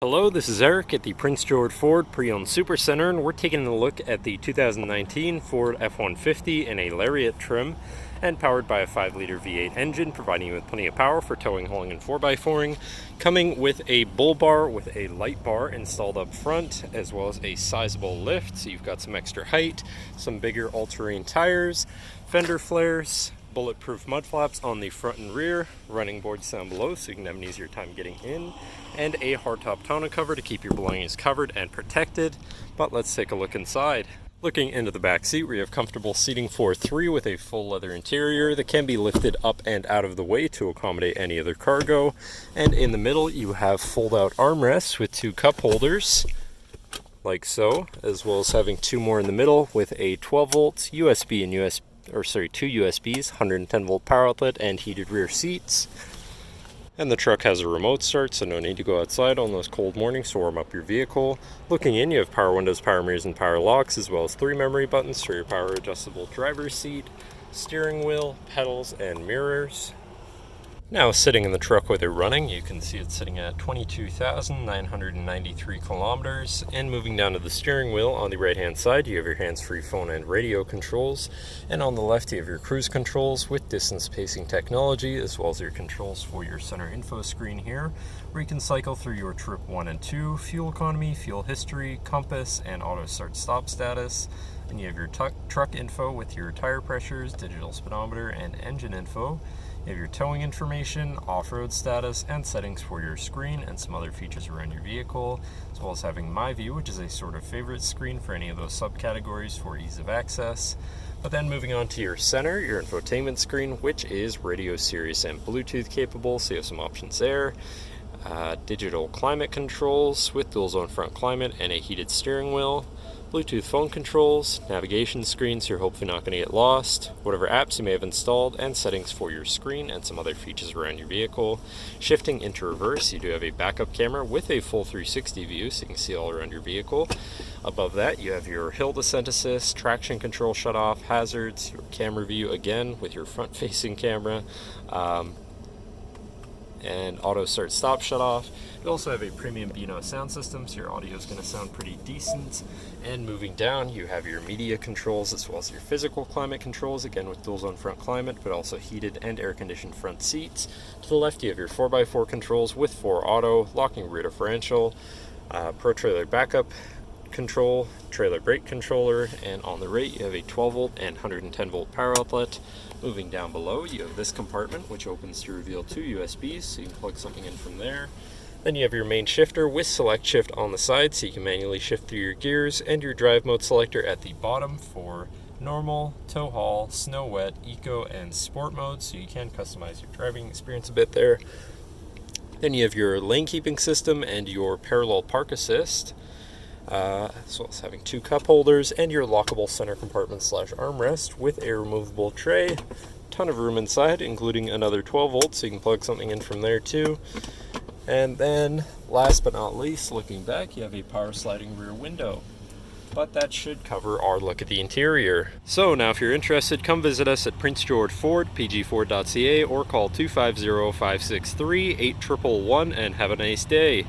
Hello, this is Eric at the Prince George Ford Pre-Owned Super Center, and we're taking a look at the 2019 Ford F-150 in a Lariat trim and powered by a 5-liter V8 engine, providing you with plenty of power for towing, hauling, and 4x4ing. Coming with a bull bar with a light bar installed up front, as well as a sizable lift, so you've got some extra height, some bigger all-terrain tires, fender flares, bulletproof mud flaps on the front and rear, running boards down below so you can have an easier time getting in, and a hardtop tonneau cover to keep your belongings covered and protected. But let's take a look inside. Looking into the back seat, we have comfortable seating for 3 with a full leather interior that can be lifted up and out of the way to accommodate any other cargo. And in the middle, you have fold-out armrests with 2 cup holders, like so, as well as having 2 more in the middle with a 12 volts USB and 2 USBs, 110 volt power outlet, and heated rear seats. And the truck has a remote start, so no need to go outside on those cold mornings to warm up your vehicle. Looking in, you have power windows, power mirrors, and power locks, as well as 3 memory buttons for your power adjustable driver's seat, steering wheel, pedals, and mirrors. Now, sitting in the truck with it running, you can see it's sitting at 22,993 kilometers. And moving down to the steering wheel, on the right-hand side, you have your hands-free phone and radio controls. And on the left, you have your cruise controls with distance pacing technology, as well as your controls for your center info screen here, where you can cycle through your trip 1 and 2, fuel economy, fuel history, compass, and auto start stop status. And you have your truck info with your tire pressures, digital speedometer, and engine info. You have your towing information, off-road status, and settings for your screen, and some other features around your vehicle, as well as having My View, which is a sort of favorite screen for any of those subcategories for ease of access. But then moving on to your center, your infotainment screen, which is radio, Sirius, and Bluetooth capable, so you have some options there. Digital climate controls with dual zone front climate and a heated steering wheel. Bluetooth phone controls, navigation screen so you're hopefully not going to get lost, whatever apps you may have installed, and settings for your screen and some other features around your vehicle. Shifting into reverse, you do have a backup camera with a full 360 view so you can see all around your vehicle. Above that, you have your hill descent assist, traction control shut-off, hazards, your camera view again with your front-facing camera, and auto start stop shut off. You also have a premium B&O sound system, so your audio is going to sound pretty decent. And moving down, you have your media controls as well as your physical climate controls, again with dual zone front climate, but also heated and air conditioned front seats. To the left, you have your 4x4 controls with 4 auto, locking rear differential, pro trailer backup control, trailer brake controller, and on the right you have a 12 volt and 110 volt power outlet. Moving down below, you have this compartment which opens to reveal 2 USBs, so you can plug something in from there. Then you have your main shifter with select shift on the side so you can manually shift through your gears, and your drive mode selector at the bottom for normal, tow haul, snow wet, eco, and sport mode, so you can customize your driving experience a bit there. Then you have your lane keeping system and your parallel park assist, as well as having 2 cup holders and your lockable center compartment / armrest with a removable tray. Ton of room inside, including another 12 volts, so you can plug something in from there too. And then, last but not least, looking back, you have a power sliding rear window. But that should cover our look at the interior. So now if you're interested, come visit us at Prince George Ford, pgford.ca, or call 250-563-8111 and have a nice day.